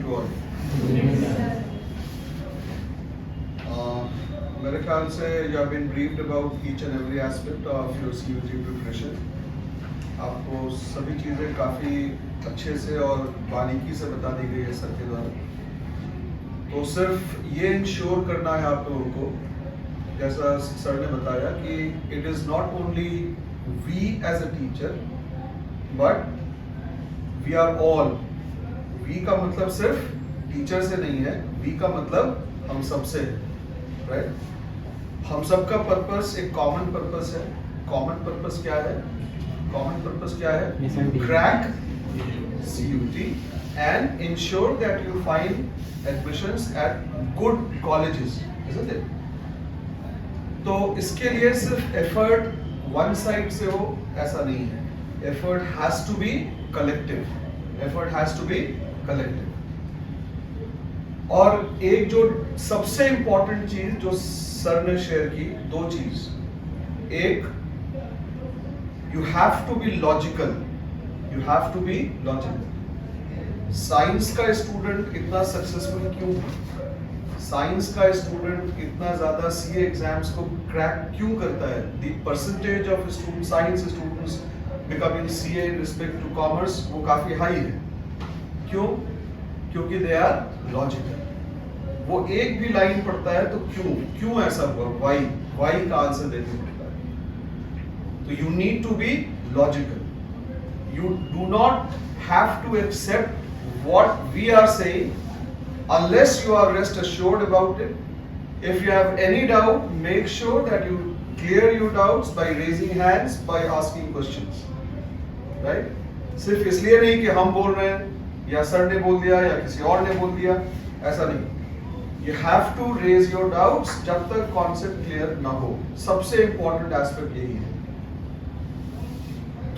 to all. मेरे ख्याल से you have been briefed about each and every aspect of your CUT preparation. आपको सभी चीज़ें काफ़ी अच्छे से और बारीकी से बता दी गई है सर के द्वारा. तो सिर्फ ये इंश्योर करना है आप लोगों को, जैसा सर ने बताया, कि it is not only we as a teacher but we are all. we का मतलब सिर्फ टीचर से नहीं है, we का मतलब हम सबसे है, राइट? हम सबका पर्पस एक कॉमन पर्पस है. कॉमन पर्पस क्या है? कॉमन पर्पस क्या है? Crack CUT and ensure that you find admissions at good colleges, isn't it? तो इसके लिए सिर्फ एफर्ट वन साइड से हो ऐसा नहीं है. Effort has to be collective. Effort has to be collective. और एक जो सबसे इंपॉर्टेंट चीज जो सर ने शेयर की, दो चीज. एक, you have to be logical. You have to be logical. Science का स्टूडेंट इतना सक्सेसफुल क्यों है? साइंस का स्टूडेंट इतना ज्यादा CA एग्जाम्स को क्रैक क्यों करता है? The percentage of student science students becoming CA in respect to commerce वो काफी हाई है. क्यों? क्योंकि दे आर लॉजिकल. वो एक भी लाइन पढ़ता है तो क्यों ऐसा हुआ, वाई का आंसर देना पड़ता है. तो you need to be logical. You do not have to accept what we are saying unless you are rest assured about it. If you have any doubt, make sure that you clear your doubts by raising hands, by asking questions, right? सिर्फ इसलिए नहीं कि हम बोल रहे हैं या sir ने बोल दिया या किसी और ने बोल दिया, ऐसा नहीं. You have to raise your doubts जब तक concept clear ना हो. सबसे important aspect यही है.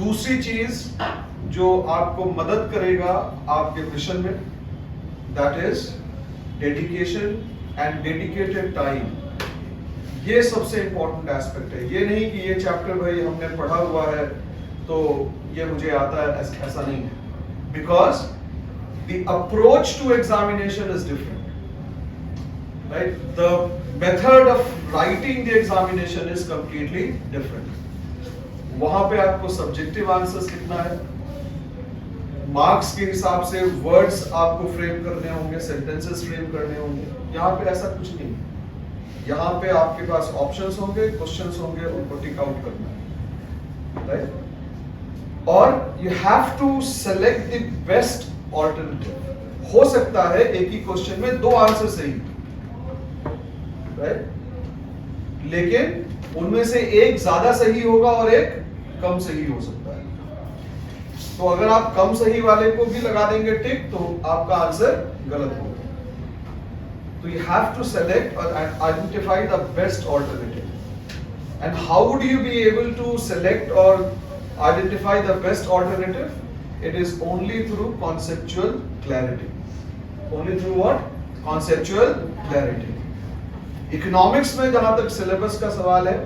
दूसरी चीज जो आपको मदद करेगा आपके मिशन में, that is dedication and dedicated time. ये सबसे इंपॉर्टेंट एस्पेक्ट है. ये नहीं कि ये चैप्टर भाई हमने पढ़ा हुआ है तो ये मुझे आता है, ऐसा नहीं है. Because the approach to examination is different, right? The method of writing the examination is completely different. वहां पे आपको सब्जेक्टिव आंसर्स लिखना है, मार्क्स के हिसाब से वर्ड्स आपको फ्रेम करने होंगे, सेंटेंसेस फ्रेम करने होंगे. यहाँ पे ऐसा कुछ नहीं. यहाँ पे आपके पास ऑप्शंस होंगे, क्वेश्चंस होंगे, उनको टिक आउट करना है, राइट? और you have to select the best alternative. हो सकता है एक ही क्वेश्चन में दो आंसर सही, राइट? लेकिन उनमें से एक ज्यादा सही होगा और एक कम सही हो सकता है. तो अगर आप कम सही वाले को भी लगा देंगे टिक तो आपका आंसर गलत होगा. तो you have to select or identify the best alternative. And how would you be able to select or identify the best alternative? It is only through conceptual clarity. Only through what? Conceptual clarity. Economics में जहां तक syllabus का सवाल है,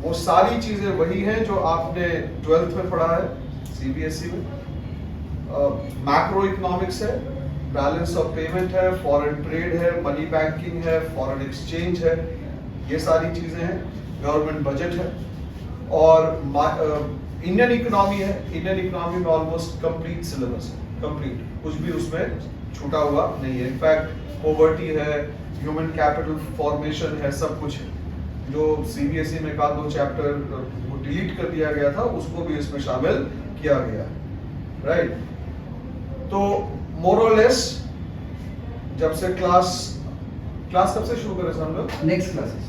वो सारी चीजें वही हैं जो आपने 12th में पढ़ा है CBSE में. मैक्रो इकोनॉमिक्स है, बैलेंस ऑफ पेमेंट है, फॉरेन ट्रेड है, मनी बैंकिंग है, फॉरेन एक्सचेंज है, ये सारी चीजें हैं. गवर्नमेंट बजट है और इंडियन इकोनॉमी है. इंडियन इकोनॉमी में ऑलमोस्ट कंप्लीट सिलेबस है, कंप्लीट, कुछ भी उसमें छूटा हुआ नहीं है. इनफैक्ट पॉवर्टी है, ह्यूमन कैपिटल फॉर्मेशन है, सब कुछ है. जो CBSE में का 2 चैप्टर वो डिलीट कर दिया गया था, उसको भी इसमें शामिल किया गया, राइट? तो मोर और लेस जब से क्लास कब से शुरू करें हम लोग? नेक्स्ट क्लासेस,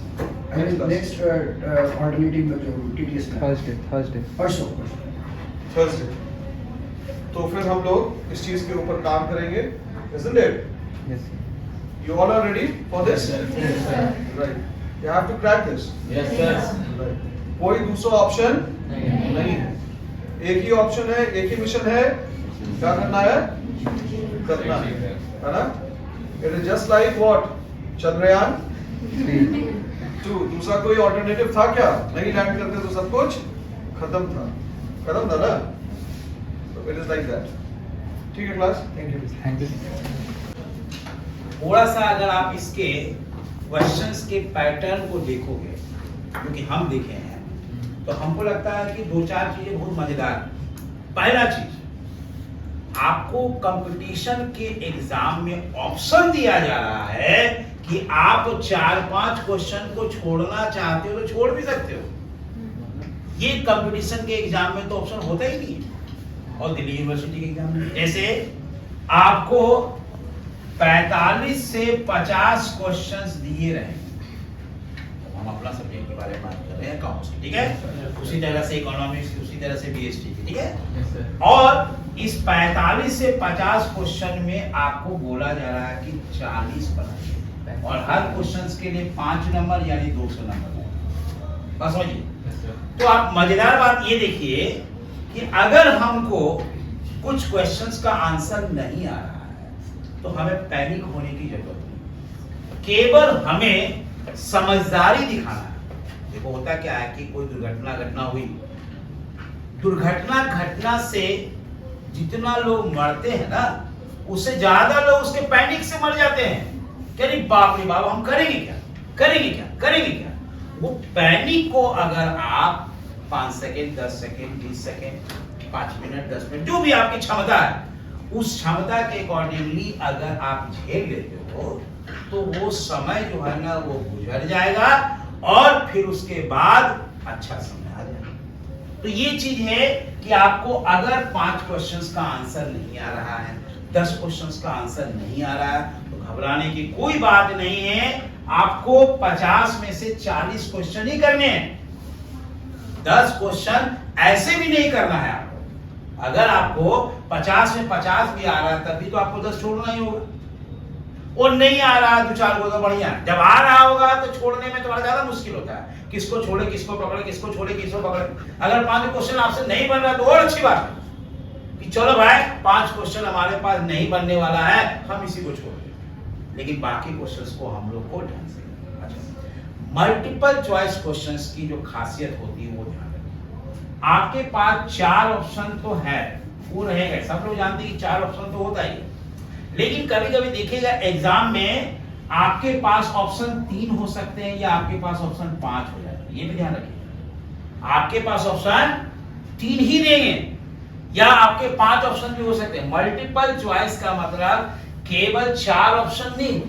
नेक्स्ट ऑल्टरनेटिव जो TTS का थर्सडे थर्सडे. तो फिर हम लोग इस चीज के ऊपर काम करेंगे, isn't it? Yes. You all are ready for this? Yes, sir. Right. You have to crack this. Yes, sir. Right. कोई दूसरा ऑप्शन नहीं है. एक ही ऑप्शन है, एक ही मिशन है. क्या करना है? करना है ना? It is just like what? Chandrayaan 2. दूसरा कोई ऑल्टरनेटिव था क्या? नहीं लैंड करते तो सब कुछ खत्म था ना? So it is like that. ठीक है क्लास? Thank you. थोड़ा सा अगर आप इसके क्वेश्चंस के पैटर्न को देखोगे, क्योंकि हम देखे हैं, तो हमको लगता है कि दो चार चीजें बहुत मजेदार। पहला चीज, आपको कंपटीशन के एग्जाम में ऑप्शन दिया जा रहा है कि आप 4-5 क्वेश्चन को छोड़ना चाहते हो तो छोड़ भी सकते हो। ये कंपटीशन के एग्जाम में तो ऑप्शन होता ही नहीं है। और दिल्ली यूनिवर्सिटी के एग्जाम में जैसे आपको 45 से 50 क्वेश्चंस दिए रहेंगे। हम अपना सब्जेक्ट के बारे में बात कर रहे हैं, अकाउंट्स की, ठीक है, उसी तरह से इकोनॉमिक्स की, उसी तरह से बीएसटी की, ठीक है। और इस 45 से 50 क्वेश्चन में आपको बोला जा रहा है कि 40 बनाइए, और हर क्वेश्चंस के लिए 5 नंबर यानी 200 नंबर। बस समझिए। तो आप मजेदार बात ये देखिए कि अगर हमको कुछ क्वेश्चंस का आंसर नहीं आ रहा है तो हमें पैनिक होने की जरूरत नहीं, केवल हमें समझदारी दिखाना है। देखो होता क्या है कि कोई दुर्घटना हुई, दुर्घटना घटना से जितना लोग मरते हैं ना, उससे ज्यादा लोग उसके पैनिक से मर जाते हैं कि अरे बाप रे बाप, हम करेंगे क्या, करेंगे क्या, करेंगे क्या। वो पैनिक को अगर आप 5 second, 10 second, 20 second, 5 minute, 10 minute, जो भी आपकी क्षमता है, उस क्षमता के अकॉर्डिंगली अगर आप झेल लेते हो तो वो समय जो है ना वो गुजर जाएगा और फिर उसके बाद अच्छा समय आ जाएगा। तो ये चीज है कि आपको अगर 5 क्वेश्चंस का आंसर नहीं आ रहा है, 10 क्वेश्चंस का आंसर नहीं आ रहा है, तो घबराने की कोई बात नहीं है। आपको 50 में से 40 क्वेश्चन ही करने हैं, 10 क्वेश्चन ऐसे भी नहीं करना है आपको। अगर आपको 50 में 50 भी आ रहा है तभी तो आपको 10 छोड़ना ही होगा, और नहीं आ रहा है 2-4 को तो बढ़िया। जब आ रहा होगा तो छोड़ने में थोड़ा ज्यादा मुश्किल होता है, किसको छोड़े, किसको पकड़े, किसको छोड़े, किसको पकड़े। अगर 5 क्वेश्चन आपसे नहीं बन रहा तो और अच्छी बात है कि चलो भाई 5 क्वेश्चन हमारे पास नहीं बनने वाला है, हम इसी को छोड़ दें, लेकिन बाकी क्वेश्चंस को हम लोग को ढंग से। मल्टीपल चॉइस क्वेश्चंस की जो खासियत होती है वो ध्यान रखिए। आपके पास 4 ऑप्शन तो है, वो रहेगा, सब लोग जानते हैं कि 4 ऑप्शन तो होता ही है, लेकिन कभी कभी देखिएगा एग्जाम में आपके पास ऑप्शन 3 हो सकते हैं या आपके पास ऑप्शन 5 हो जाए, ये भी ध्यान रखिए। आपके पास ऑप्शन 3 ही देंगे या आपके 5 ऑप्शन भी हो सकते हैं। मल्टीपल चॉइस का मतलब केवल 4 ऑप्शन नहीं,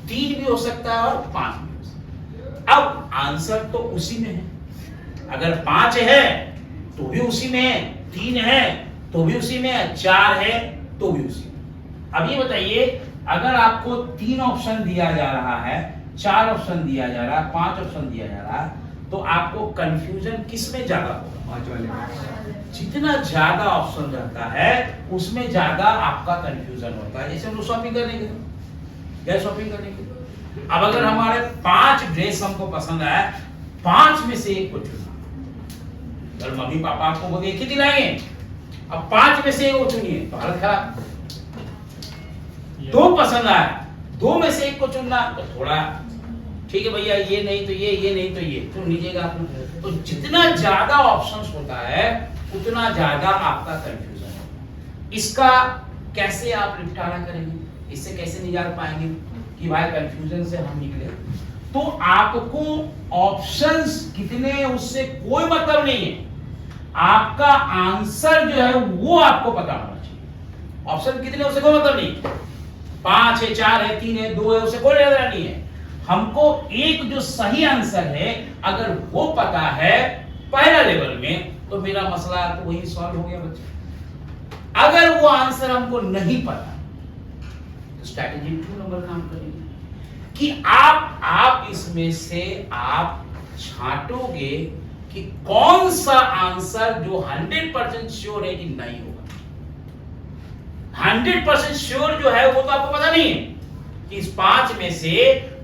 3 भी हो सकता है और 5 भी हो सकता है। अब आंसर तो उसी में है, अगर 5 है तो भी उसी में है, 3 है तो भी उसी में है, 4 है तो भी उसी में। अब ये बताइए, अगर आपको 3 ऑप्शन दिया जा रहा है, 4 ऑप्शन दिया जा रहा है, 5 ऑप्शन दिया जा रहा है, तो आपको कंफ्यूजन किस में ज्यादा होगा? 5 वाले में। जितना ज्यादा ऑप्शन रहता है उसमें ज्यादा आपका कंफ्यूजन होता है। जैसे हम लोग शॉपिंग करने के लिए, शॉपिंग करने के लिए, अब अगर हमारे 5 ड्रेस हमको पसंद आया, 5 में से एक को चुना। अगर मम्मी पापा आपको वो एक ही दिलाएंगे, अब 5 में से एक को चुनिए तो हालत खराब। 2 पसंद आया, 2 में से एक को चुनना तो थोड़ा ठीक है भैया, ये नहीं तो ये नहीं तो ये, चुन लीजिएगा आप। तो जितना ज्यादा ऑप्शंस होता है उतना ज्यादा आपका कंफ्यूजन होगा। इसका कैसे आप निपटारा करेंगे, इससे कैसे निजात पाएंगे कि भाई कंफ्यूजन से हम निकले? तो आपको ऑप्शंस कितने उससे कोई मतलब नहीं है, आपका आंसर जो है वो आपको पता होना चाहिए। ऑप्शन कितने उससे कोई मतलब नहीं, 5 है, 4 है, 3 है, 2 है, उससे कोई लेना नहीं है। हमको एक जो सही आंसर है अगर वो पता है पहला लेवल में, तो मेरा मसला तो वही सॉल्व हो गया बच्चे। अगर वो आंसर हमको नहीं पता तो स्ट्रैटेजी 2 नंबर काम करेगी कि आप इसमें से आप छांटोगे कि कौन सा आंसर जो 100% श्योर है कि नहीं होगा। 100% श्योर जो है वो तो आपको पता नहीं है कि इस 5 में से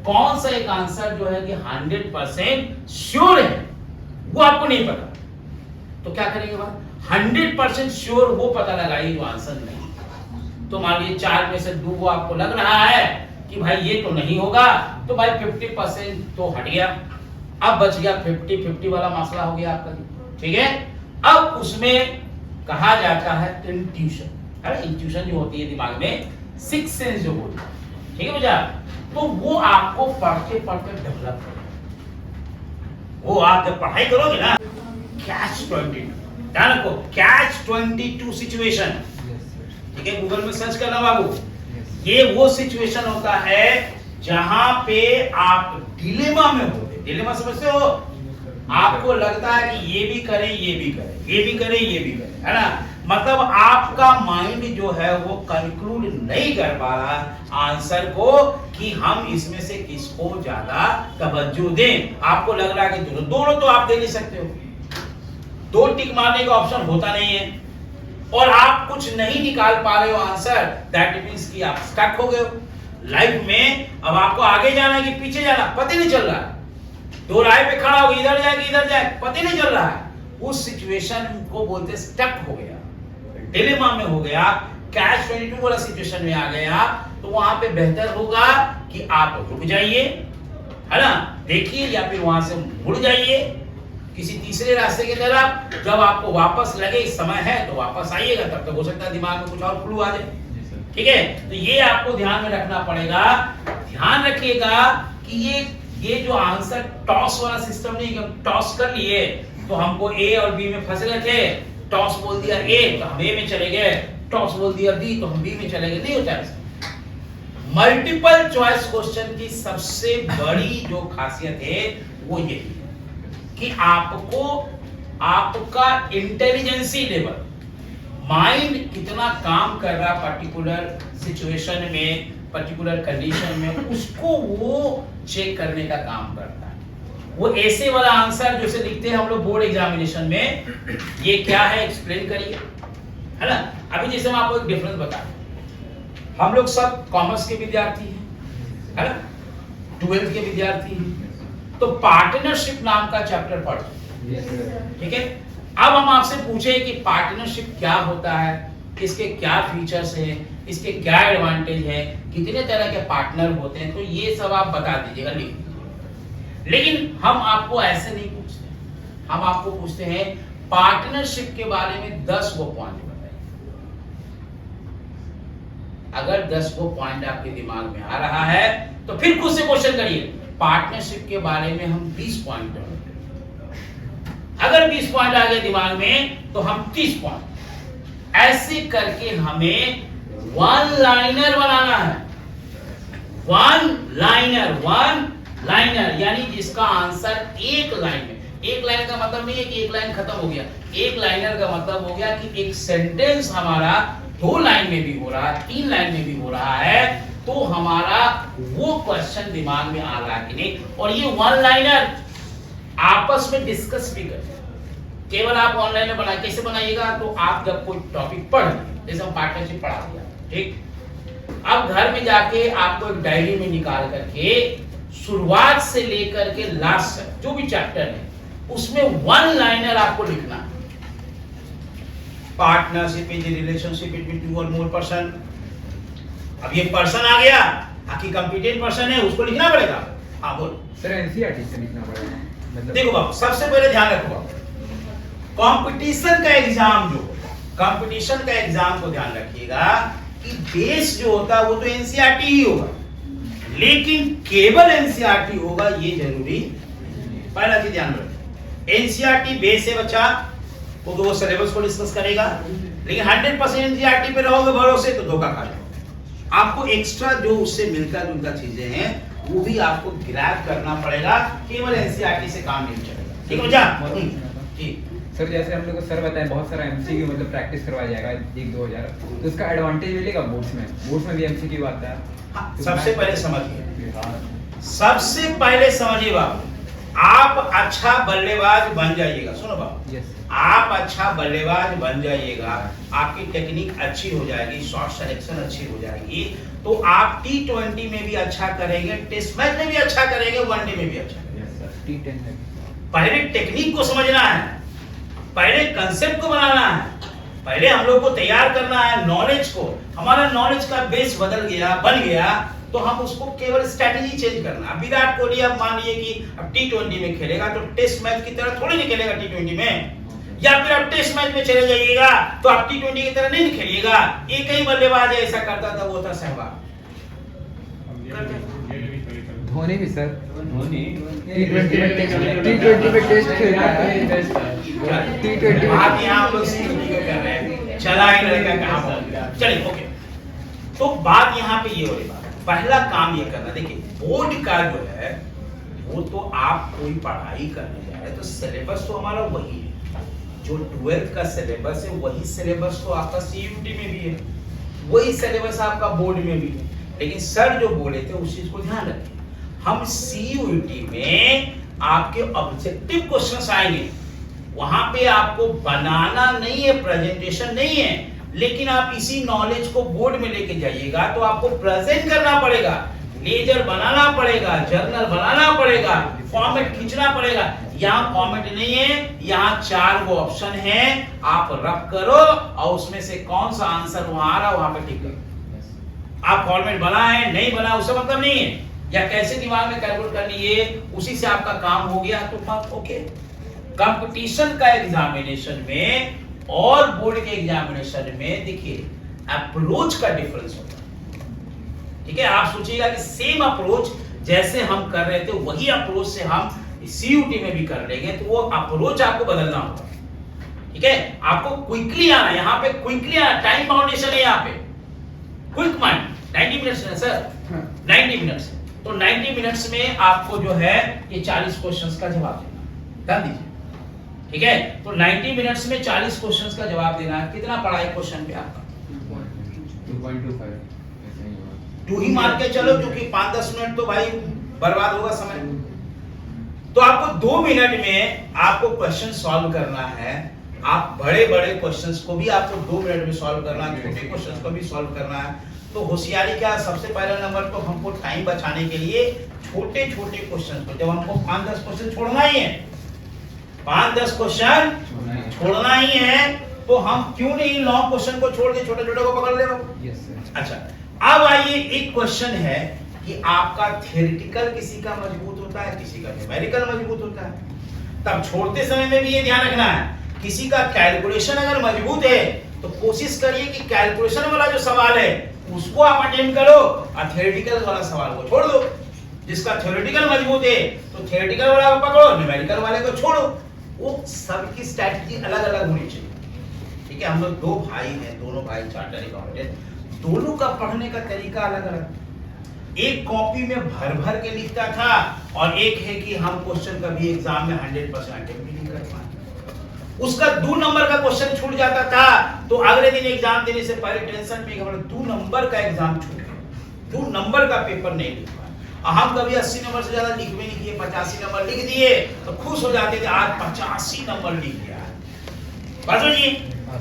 कौन सा एक आंसर जो है कि 100% श्योर है, वो आपको नहीं पता। तो क्या करेंगे बात, 100% श्योर वो पता लगाइए जो आंसर नहीं। तो मान लीजिए 4 में से 2 को आपको लग रहा है कि भाई ये तो नहीं होगा, तो भाई 50% तो हट गया, अब बच गया 50-50 वाला मसला हो गया आपका, ठीक है। अब उसमें कहा जाता है इंट्यूशन। अरे इंट्यूशन जो होती है दिमाग में, 6 सेंस जो होती है, ठीक है भैया। तो वो आपको पढ़ते पढ़ते डेवलप करेगा। वो आप जब पढ़ाई करोगे ना, कैच 22, ध्यान रखो, कैच 22 सिचुएशन, ठीक है, गूगल में सर्च करना बाबू। ये वो सिचुएशन होता है जहां पे आप डिलेमा में होते। डिलेमा समझते हो? आपको लगता है कि ये भी करें, ये भी करें, ये भी करें, ये भी करें, है ना? मतलब आपका माइंड जो है वो कंक्लूड नहीं कर पा रहा आंसर को कि हम इसमें से किसको ज्यादा तवज्जो दें। आपको लग रहा है कि दोनों तो आप दे नहीं सकते हो, 2 टिक मारने का ऑप्शन होता नहीं है, और आप कुछ नहीं निकाल पा रहे हो आंसर, दैट मींस कि आप स्टक हो गए हो लाइफ में। अब आपको आगे जाना है कि पीछे जाना पता नहीं चल रहा है, 2 राह पे खड़ा हो, इधर जाए कि इधर जाए पता नहीं चल रहा है। उस सिचुएशन को बोलते स्टक हो गया, डिलेमा में हो गया, कैच 22 वाला सिचुएशन में आ गया। तो वहां पे बेहतर होगा कि आप रुक जाइए, है ना, देखिए, या फिर वहां से मुड़ जाइए किसी तीसरे रास्ते की तरफ। जब आपको वापस लगे समय है तो वापस आइएगा, तब तक हो सकता है दिमाग में कुछ और क्लू आ जाए, ठीक है। तो ये आपको ध्यान में रखना पड़ेगा। ध्यान रखिएगा कि ये जो आंसर टॉस वाला सिस्टम नहीं, कि टॉस कर लिए तो हमको ए और बी में फंस गए थे, टॉस बोल दिया ए तो हम ए में चले गए, टॉस बोल दिया बी तो हम बी में चले गए, नहीं होता है। मल्टीपल चॉइस क्वेश्चन की सबसे बड़ी जो खासियत है वो ये कि आपको आपका इंटेलिजेंसी लेवल, माइंड कितना काम कर रहा पर्टिकुलर सिचुएशन में, पर्टिकुलर कंडीशन में, उसको वो चेक करने का काम करता है। वो ऐसे वाला आंसर जैसे लिखते हैं हम लोग बोर्ड एग्जामिनेशन में, ये क्या है एक्सप्लेन करिए, है ना। अभी जैसे मैं आपको एक डिफरेंस बता दूं, हम लोग सब कॉमर्स के विद्यार्थी हैं, है ना, 12th के विद्यार्थी हैं, तो पार्टनरशिप नाम का चैप्टर पढ़ते हैं, ठीक है। अब हम आपसे पूछे कि पार्टनरशिप क्या होता है, इसके क्या फीचर्स हैं, इसके क्या एडवांटेज है, कितने तरह के पार्टनर होते हैं, तो ये सब आप बता दीजिएगा, लिख दीजिएगा। लेकिन हम आपको ऐसे नहीं पूछते, हम आपको पूछते हैं पार्टनरशिप के बारे में 10 वो पॉइंट बताइए। अगर 10 वो पॉइंट आपके दिमाग में आ रहा है तो फिर खुद से क्वेश्चन करिए, पार्टनरशिप के बारे में हम 20 पॉइंट करें। अगर 20 पॉइंट आ गए दिमाग में तो हम 30 पॉइंट, ऐसे करके हमें वन लाइनर बनाना है। वन लाइनर यानी जिसका आंसर एक लाइन में, एक लाइन का मतलब नहीं है कि एक लाइन खत्म हो गया, एक लाइनर का मतलब हो गया कि एक सेंटेंस हमारा 2 लाइन में भी हो रहा है, 3 लाइन में भी हो रहा है, तो हमारा वो क्वेश्चन दिमाग में आ रहा है कि नहीं। और ये वन लाइनर आपस में डिस्कस भी करें, केवल आप ऑनलाइन में बना, कैसे बनाइएगा, तो आप जब कोई टॉपिक पढ़, जैसे हम पार्टनरशिप पढ़ा दिया, ठीक, अब घर में जाके आपको एक डायरी में निकाल करके शुरुआत से लेकर के लास्ट तक जो भी चैप्टर है उसमें वन लाइनर आपको लिखना है। पार्टनरशिप इज रिलेशनशिप बिटवीन 2 और मोर पर्सन। अब ये पर्सन आ गया, आखिर कंपिटेंट पर्सन है, उसको लिखना पड़ेगा। हाँ बोलो सर, एनसीईआरटी से लिखना पड़ेगा मतलब। देखो बाबू, सबसे पहले ध्यान रखो बाबू, कंपटीशन का एग्जाम जो होता है, कंपटीशन का एग्जाम को ध्यान रखिएगा कि बेस जो होता है वो तो एनसीईआरटी ही होगा, लेकिन केवल एनसीईआरटी होगा ये जरूरी नहीं। पहला चीज ध्यान रखो, एनसीईआरटी बेस है बच्चा, वो तो वो सिलेबस को डिस्कस करेगा, लेकिन 100% एनसीईआरटी पे रहोगे भरोसे तो धोखा खा जाओगे। आपको एक्स्ट्रा जो उससे मिलता जुलता चीजें हैं वो भी आपको ग्रैब करना पड़ेगा, केवल एनसीईआरटी से काम नहीं चलेगा, ठीक है बच्चा। ठीक सर, जैसे हम लोग को सर बताएं बहुत सारा एमसीक्यू मतलब प्रैक्टिस करवाया जाएगा 1-2 हजार, तो उसका एडवांटेज मिलेगा बोर्ड्स में भी एमसीक्यू आता है। हाँ, सबसे पहले समझिए, सबसे पहले समझिए बाबू, आप अच्छा बल्लेबाज बन जाइएगा। सुनो बाबू, यस, आप अच्छा बल्लेबाज बन जाइएगा, आपकी टेक्निक अच्छी हो जाएगी, शॉट सिलेक्शन अच्छी हो जाएगी, तो आप T20 में भी अच्छा करेंगे, टेस्ट मैच में भी अच्छा करेंगे, वनडे में भी अच्छा करेंगे। T10 है। पहले टेक्निक को समझना है, पहले कंसेप्ट को बनाना है, पहले हम लोग को तैयार करना है नॉलेज को। हमारा नॉलेज का बेस बन गया तो हम उसको केवल स्ट्रेटजी चेंज करना। विराट कोहली अब मान लीजिए कि अब T20 में खेलेगा तो टेस्ट मैच की तरह थोड़ी नहीं खेलेगा T20 में, या फिर आप टेस्ट मैच में चले जाइएगा तो आप T20 की तरह नहीं खेलिएगा। एक ही बल्लेबाज ऐसा करता था, वो था सहवाग। धोनी भी सर T20 में टेस्ट खेलता है। T20 आप यहाँ हम लोग CUT को कर रहे हैं, चला ही नहीं कहाँ पहुंच गया। चलिए ओके, तो बात यहाँ पे ये हो रही है, पहला काम ये करना, देखिए बोर्ड का जो है वो तो आप कोई पढ़ाई करने जा रहे हैं तो सिलेबस तो हमारा वही है, जो 12th का सिलेबस है वही सिलेबस तो आपका CUT में भी है, वही सिलेबस आपका बोर्ड में भी है। लेकिन सर जो बोले थे उस चीज को ध्यान रखिए, हम CUT में आपके ऑब्जेक्टिव क्वेश्चंस आएंगे, वहां पे आपको बनाना नहीं है, प्रेजेंटेशन नहीं है, लेकिन आप इसी नॉलेज को बोर्ड में लेके जाइएगा तो आपको प्रेजेंट करना पड़ेगा, लेजर बनाना पड़ेगा, जर्नल बनाना पड़ेगा, फॉर्मेट खींचना पड़ेगा। यहाँ फॉर्मेट नहीं है, यहाँ 4 गो ऑप्शन है, आप रब करो और उसमें से कौन सा आंसर वहां आ रहा वहां पे टिक करो। आप फॉर्मेट बना है नहीं बना उससे मतलब नहीं है, या कैसे दिमाग में कैलकुलेट कर लिए उसी से आपका काम हो गया तो बात ओके। कंपटीशन का एग्जामिनेशन में और बोर्ड के एग्जामिनेशन में देखिए अप्रोच का डिफरेंस होता है, ठीक है। आप सोचिएगा कि सेम अप्रोच जैसे हम कर रहे थे वही अप्रोच से हम CUT में भी कर लेंगे, तो वो अप्रोच आपको बदलना होगा, ठीक है। आपको क्विकली आना, यहाँ पे क्विकली आना, टाइम बाउंडेशन है यहाँ पे, क्विक माइंड 90 मिनट्स है सर, 90 मिनट्स। तो 90 मिनट्स में आपको जो है ये 40 क्वेश्चंस का जवाब देना, ध्यान दीजिए, ठीक है। तो 90 मिनट्स में 40 क्वेश्चंस का जवाब देना है। कितना पड़ा है क्वेश्चन पे आपका? 2.25 2 ही मार के चलो, क्योंकि 5-10 मिनट तो भाई बर्बाद होगा समय। तो आपको 2 मिनट में आपको क्वेश्चन सॉल्व करना है। आप बड़े बड़े क्वेश्चंस को भी आपको 2 मिनट में सॉल्व करना है, छोटे क्वेश्चंस को भी सॉल्व करना है। तो होशियारी क्या, सबसे पहला नंबर तो हमको टाइम बचाने के लिए छोटे छोटे क्वेश्चन को, जब हमको 5-10 क्वेश्चन छोड़ना ही है, 5-10 क्वेश्चन छोड़ना ही है, तो हम क्यों नहीं लॉन्ग क्वेश्चन को छोड़ के छोटे छोटे को पकड़ ले। अच्छा, अब आइए एक क्वेश्चन है कि आपका थ्योरेटिकल किसी का मजबूत होता है, किसी का न्यूमेरिकल मजबूत होता है। तब छोड़ते समय में भी ये ध्यान रखना है, किसी का कैलकुलेशन अगर मजबूत है तो कोशिश करिए कि कैलकुलेशन वाला जो सवाल है उसको आप अटेम्प्ट करो और थ्योरेटिकल वाला सवाल को छोड़ दो। जिसका थ्योरेटिकल मजबूत है तो थ्योरेटिकल वाला को पकड़ो, न्यूमेरिकल वाले को छोड़ो। वो सबकी स्ट्रेटजी अलग अलग होनी चाहिए, ठीक है। हम लोग 2 भाई हैं, दोनों भाई चार्टर्ड अकाउंटेंट, दोनों का पढ़ने का तरीका अलग अलग। एक कॉपी में भर भर के लिखता था और एक है कि हम क्वेश्चन कभी एग्जाम में 100% अटेम्प्ट भी नहीं कर पाए। उसका 2 नंबर का क्वेश्चन छूट जाता था तो अगले दिन एग्जाम देने से पहले टेंशन में 2 नंबर का एग्जाम छूट गया, 2 नंबर का पेपर नहीं लिख पाए। हम कभी 80 नंबर से ज्यादा लिख भी नहीं किए, 85 नंबर लिख दिए तो खुश हो जाते थे, आज 85 नंबर लिख गया। बात जी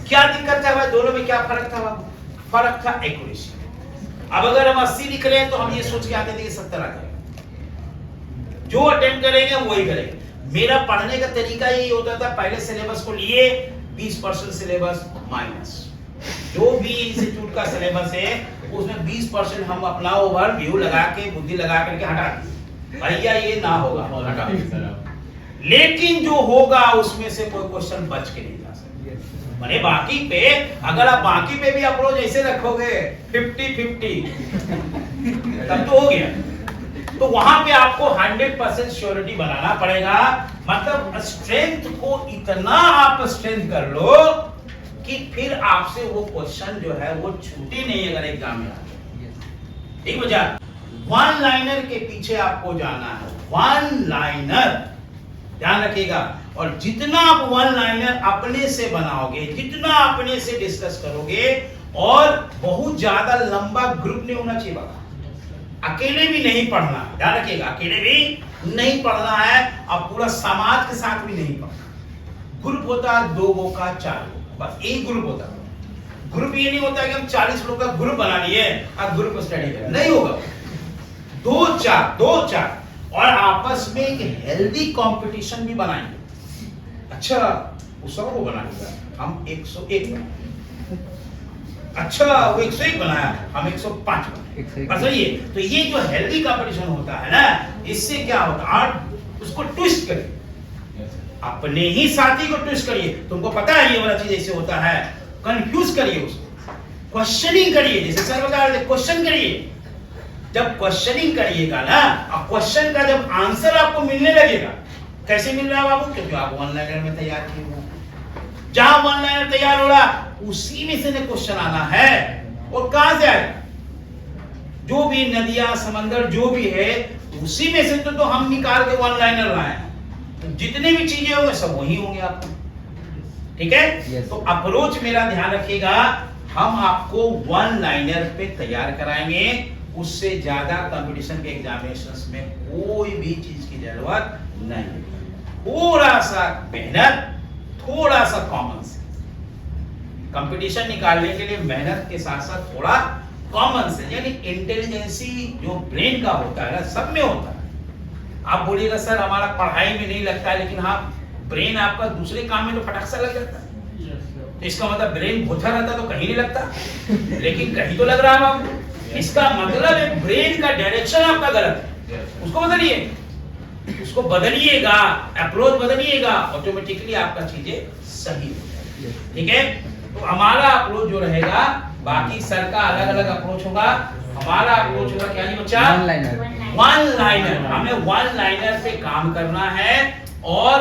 क्या दिक्कत था भाई, दोनों में क्या फर्क था? फर्क था एक्यूरेसी। अब अगर हम 80 लिख रहे हैं तो हम ये सोच के आते थे कि 70 आ जाएगा, जो अटेम्प्ट करेंगे वही करेंगे। मेरा पढ़ने का तरीका यही होता था, पहले सिलेबस को लिए 20% सिलेबस माइनस, जो भी इंस्टीट्यूट का सिलेबस है उसमें 20% हम अपना ओवरव्यू लगा के बुद्धि लगा करके हटा दिए, भैया ये ना होगा हटा। लेकिन जो होगा उसमें से कोई क्वेश्चन बच के नहीं जा सकता। माने बाकी पे अगर आप बाकी पे भी अप्रोच ऐसे रखोगे 50-50 तब तो हो गया। तो वहां पे आपको 100% श्योरिटी बनाना पड़ेगा, मतलब स्ट्रेंथ को इतना आप स्ट्रेंथ कर लो कि फिर आपसे वो क्वेश्चन जो है वो छूटे नहीं अगर एग्जाम में आए। ठीक बचा, 1 लाइनर के पीछे आपको जाना है, 1 लाइनर ध्यान रखिएगा। और जितना आप 1 लाइनर अपने से बनाओगे, जितना अपने से डिस्कस करोगे, और बहुत ज्यादा लंबा ग्रुप नहीं होना चाहिए बाबा, अकेले भी नहीं पढ़ना, ध्यान रखिएगा, अकेले भी नहीं पढ़ना है और पूरा समाज के साथ भी नहीं पढ़ना। ग्रुप होता है 2 गो का 4 गो, बस एक ग्रुप होता है। ग्रुप ये नहीं होता कि हम 40 लोग का ग्रुप बना लिए और ग्रुप स्टडी करें, नहीं होगा। 2-4 और आपस में एक हेल्दी कंपटीशन भी बनाएंगे। अच्छा वो 100 को बनाएगा, हम 101 बनाएंगे। अच्छा वो 101 बनाया, हम 105 बनाएंगे। अच्छा तो ये जो हेल्दी कंपटीशन होता है ना, इससे क्या होता है, उसको ट्विस्ट करिए, अपने ही साथी को ट्विस्ट करिए। तुमको पता है ये वाला चीज ऐसे होता है, कंफ्यूज करिए उसको, क्वेश्चनिंग करिए, जैसे सर बता रहे थे क्वेश्चन करिए। जब क्वेश्चनिंग करिएगा ना, और क्वेश्चन का जब आंसर आपको मिलने लगेगा, कैसे मिल रहा है बाबू? क्योंकि आप वन लाइनर में तैयार किए हुए हैं। जहां वन लाइनर तैयार हो रहा उसी में से क्वेश्चन आना है। और कहां से आएगा? जो भी नदियां समंदर जो भी है उसी में से तो हम निकाल के वन लाइनर लाए हैं। तो जितने भी चीजें होंगे सब वही होंगे आपको, ठीक है? Yes. तो अप्रोच मेरा ध्यान रखिएगा, हम आपको वन लाइनर पे तैयार कराएंगे, उससे ज्यादा कंपटीशन के एग्जामिनेशंस में कोई भी चीज की जरूरत नहीं। थोड़ा सा मेहनत, थोड़ा सा कॉमन सेंस। कंपटीशन निकालने के लिए मेहनत के साथ साथ थोड़ा कॉमन सेंस, यानी इंटेलिजेंसी जो ब्रेन का होता है ना, सब में होता है। आप बोलिएगा सर हमारा पढ़ाई में नहीं लगता है, लेकिन हाँ ब्रेन आपका दूसरे काम में तो फटक सा लग जाता है। तो इसका मतलब ब्रेन भोथा रहता तो कहीं नहीं लगता, लेकिन कहीं तो लग रहा है आपको। इसका मतलब है ब्रेन का डायरेक्शन आपका गलत है, उसको बदलिए, उसको बदलिएगा, अप्रोच बदलिएगा, ऑटोमेटिकली आपका चीजें सही हो जाएगी, ठीक है? तो हमारा अप्रोच जो रहेगा, बाकी सर का अलग अलग अप्रोच होगा, हमारा अप्रोच होगा क्या जी बच्चा? One liner. वन लाइनर, हमें वन लाइनर पे काम करना है। और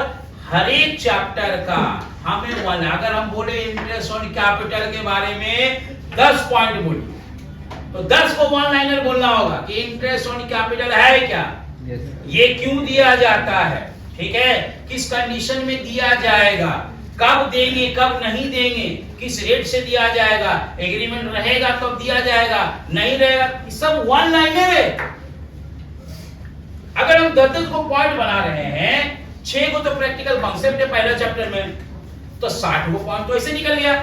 हर एक चैप्टर का हमें वन, अगर हम बोले इंटरेस्ट ऑन कैपिटल के बारे में 10 पॉइंट बोलिए, तो 10 को वन लाइनर बोलना होगा कि इंटरेस्ट ऑन कैपिटल है क्या, ये क्यों दिया जाता है, ठीक है, किस कंडीशन में दिया जाएगा, कब देंगे कब नहीं देंगे, किस रेट से दिया जाएगा, एग्रीमेंट रहेगा तब दिया जाएगा, नहीं रहेगा, सब वन लाइनर है। अगर हम 10 को पॉइंट बना रहे हैं, 6 को तो प्रैक्टिकल कॉन्सेप्ट है पहले चैप्टर में, तो 60 को पॉइंट तो ऐसे निकल गया।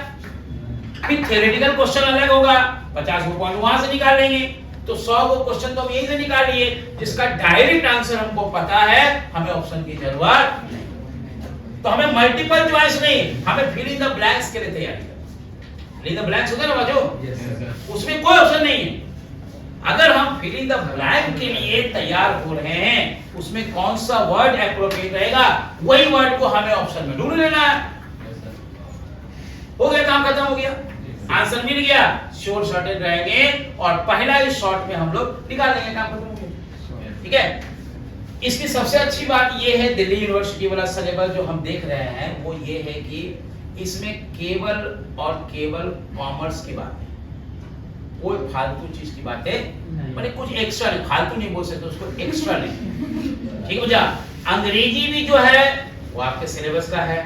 फिर थ्योरेटिकल क्वेश्चन अलग होगा, 50 को पॉइंट वहां से निकाल लेंगे, तो 100 को क्वेश्चन तो हम यहीं से निकाल लिए, जिसका डायरेक्ट आंसर हमको पता है, हमें ऑप्शन की जरूरत नहीं। तो हमें मल्टीपल चॉइस नहीं, हमें फिल इन द ब्लैंक्स के लिए तैयारी करनी। फिल इन द ब्लैंक्स होता है ना बाजू, उसमें कोई ऑप्शन नहीं है। अगर हम फिल इन द ब्लैंक के लिए तैयार हो रहे हैं, उसमें कौन सा वर्ड एप्रोप्रिएट रहेगा, वही वर्ड को हमें ऑप्शन में ढूंढ लेना है। हो गया, काम खत्म हो गया, आंसर मिल गया, शॉर्ट शॉर्टेड रहेंगे, और पहला ही शॉर्ट में हम लोग निकाल लेंगे, काम खत्म हो गया, ठीक है? इसकी सबसे अच्छी बात ये है, दिल्ली यूनिवर्सिटी वाला सिलेबस जो हम देख रहे हैं, वो ये है कि इसमें केवल और केवल कॉमर्स की बात है, कोई फालतू चीज की बातें, माने कुछ एक्स्ट्रा नहीं, फालतू नहीं बोल सकते उसको, एक्स्ट्रा नहीं, ठीक हो जा। अंग्रेजी भी जो है वो आपके सिलेबस का है,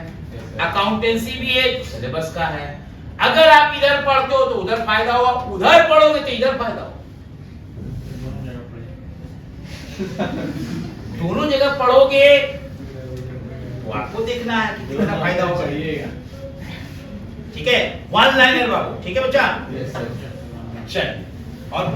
अकाउंटेंसी भी है सिलेबस का है। अगर आप इधर पढ़ते हो तो उधर फायदा होगा, उधर पढ़ोगे तो इधर फायदा होगा। दोनों जगह पढ़ोगे तो आपको देखना है कि कितना फायदा होगा, ठीक है? वन लाइनर बाबू, ठीक है बच्चा? चल और